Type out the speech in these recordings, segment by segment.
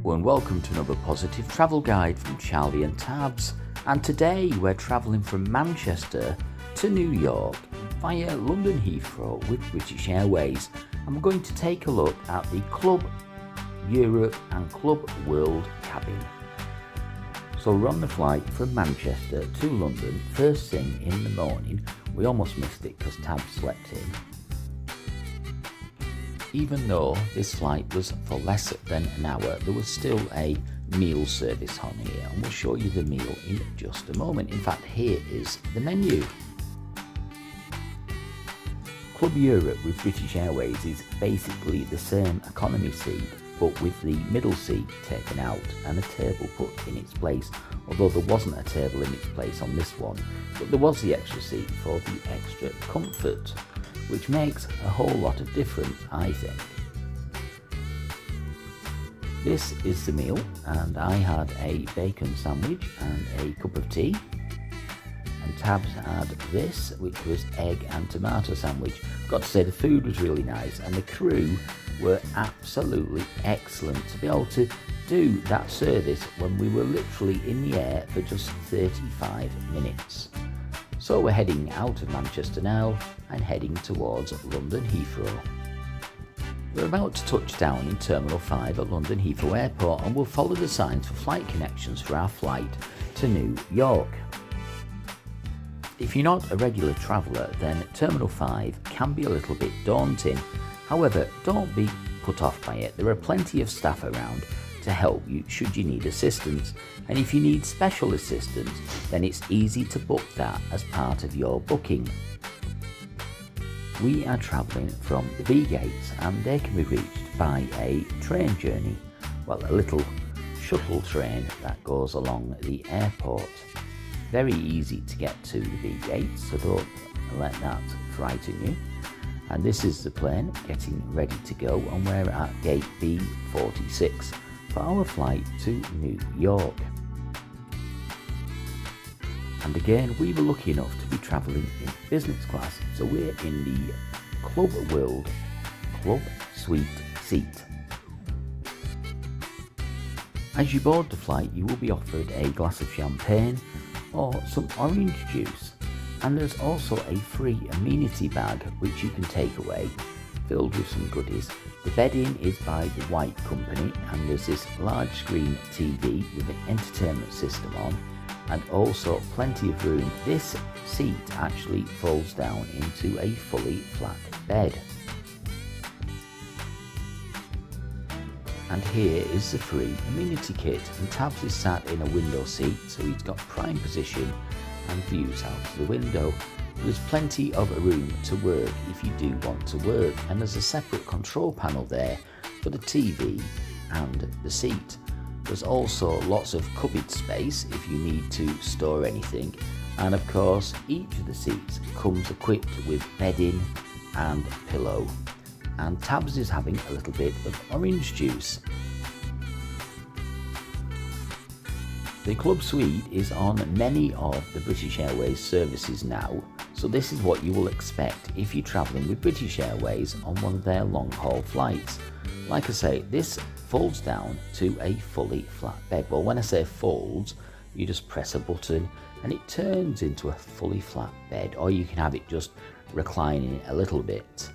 And welcome to another positive travel guide from Charlie and Tabz. And today we're travelling from Manchester to New York via London Heathrow with British Airways. And we're going to take a look at the Club Europe and Club World cabin. So we're on the flight from Manchester to London first thing in the morning. We almost missed it because Tabz slept in. Even though this flight was for less than an hour, there was still a meal service on here, and we'll show you the meal in just a moment. In fact, here is the menu. Club Europe with British Airways is basically the same economy seat, but with the middle seat taken out and a table put in its place, although there wasn't a table in its place on this one, but there was the extra seat for the extra comfort, which makes a whole lot of difference, I think. This is the meal, and I had a bacon sandwich and a cup of tea, and Tabz had this, which was egg and tomato sandwich. Got to say, the food was really nice, and the crew were absolutely excellent to be able to do that service when we were literally in the air for just 35 minutes. So we're heading out of Manchester now and heading towards London Heathrow. We're about to touch down in Terminal 5 at London Heathrow Airport, and we'll follow the signs for flight connections for our flight to New York. If you're not a regular traveller, then Terminal 5 can be a little bit daunting. However, don't be put off by it. There are plenty of staff around to help you should you need assistance, and if you need special assistance, then it's easy to book that as part of your booking. We are travelling from the B gates, and they can be reached by a train journey, well, a little shuttle train that goes along the airport. Very easy to get to the B gates, so don't let that frighten you. And this is the plane getting ready to go, and we're at gate B46 for our flight to New York. And again, we were lucky enough to be travelling in business class, so we're in the Club World Club Suite seat. As you board the flight, you will be offered a glass of champagne or some orange juice, and there's also a free amenity bag which you can take away, filled with some goodies. The bedding is by the White Company, and there's this large screen TV with an entertainment system on, and also plenty of room. This seat actually folds down into a fully flat bed. And here is the free amenity kit, and Tabz is sat in a window seat, so he's got prime position and views out of the window. There's plenty of room to work if you do want to work, and there's a separate control panel there for the TV and the seat. There's also lots of cupboard space if you need to store anything, and of course each of the seats comes equipped with bedding and pillow. And Tabz is having a little bit of orange juice. The Club Suite is on many of the British Airways services now, so this is what you will expect if you're travelling with British Airways on one of their long-haul flights. Like I say, this folds down to a fully flat bed. Well, when I say folds, you just press a button and it turns into a fully flat bed, or you can have it just reclining a little bit.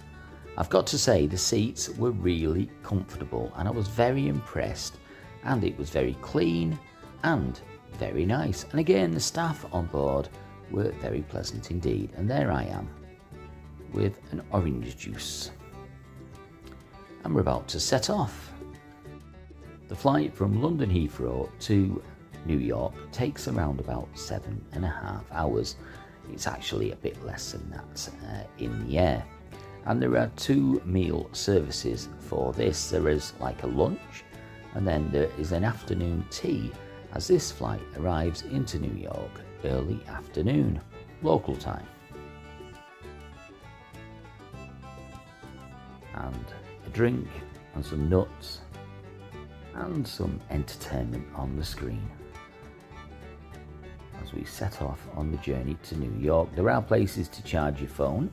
I've got to say, the seats were really comfortable, and I was very impressed, and it was very clean and very nice. And again, the staff on board were very pleasant indeed. And there I am with an orange juice, and we're about to set off. The flight from London Heathrow to New York takes around about 7.5 hours. It's actually a bit less than that in the air. And there are two meal services for this. There is like a lunch, and then there is an afternoon tea, as this flight arrives into New York early afternoon, local time. And a drink and some nuts and some entertainment on the screen. As we set off on the journey to New York, there are places to charge your phone,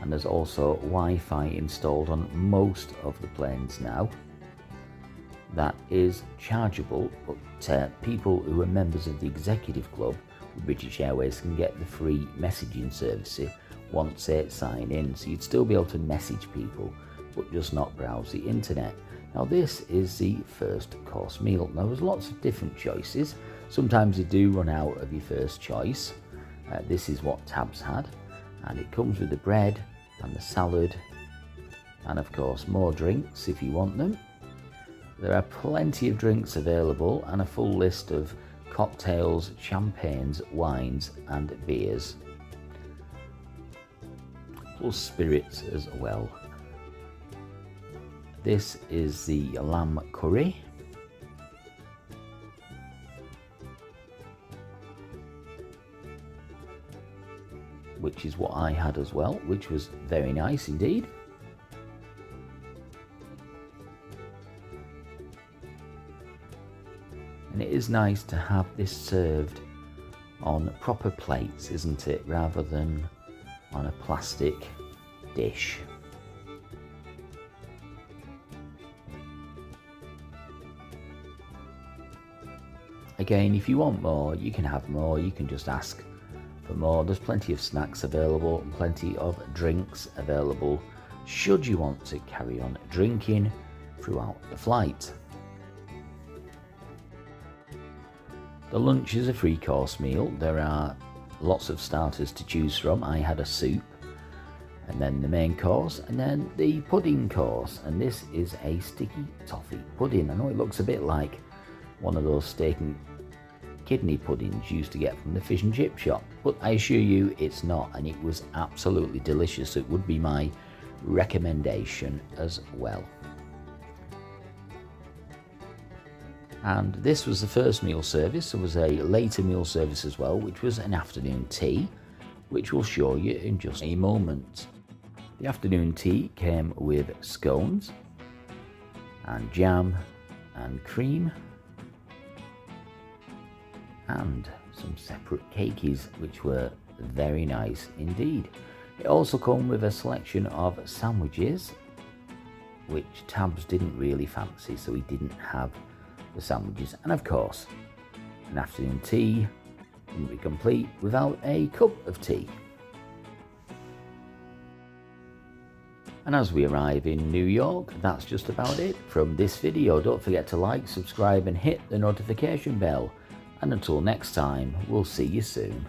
and there's also Wi-Fi installed on most of the planes now. that is chargeable, but people who are members of the executive club with British Airways can get the free messaging service once they sign in. So you'd still be able to message people, but just not browse the internet. Now this is the first course meal. Now there's lots of different choices. Sometimes you do run out of your first choice. This is what Tabz had, and it comes with the bread and the salad, and of course more drinks if you want them. There are plenty of drinks available and a full list of cocktails, champagnes, wines and beers, plus spirits as well. This is the lamb curry, which is what I had as well, which was very nice indeed. And it is nice to have this served on proper plates, isn't it, rather than on a plastic dish. Again, if you want more, you can have more. You can just ask for more. There's plenty of snacks available and plenty of drinks available should you want to carry on drinking throughout the flight. The lunch is a 3-course meal. There are lots of starters to choose from. I had a soup, and then the main course, and then the pudding course. And this is a sticky toffee pudding. I know it looks a bit like one of those steak and kidney puddings you used to get from the fish and chip shop, but I assure you it's not, and it was absolutely delicious. It would be my recommendation as well. And this was the first meal service. There was a later meal service as well, which was an afternoon tea, which we'll show you in just a moment. The afternoon tea came with scones and jam and cream and some separate cakeys, which were very nice indeed. It also came with a selection of sandwiches, which Tabz didn't really fancy, so he didn't have the sandwiches. And of course, an afternoon tea wouldn't be complete without a cup of tea. And as we arrive in New York, that's just about it from this video. Don't forget to like, subscribe and hit the notification bell. And until next time, we'll see you soon.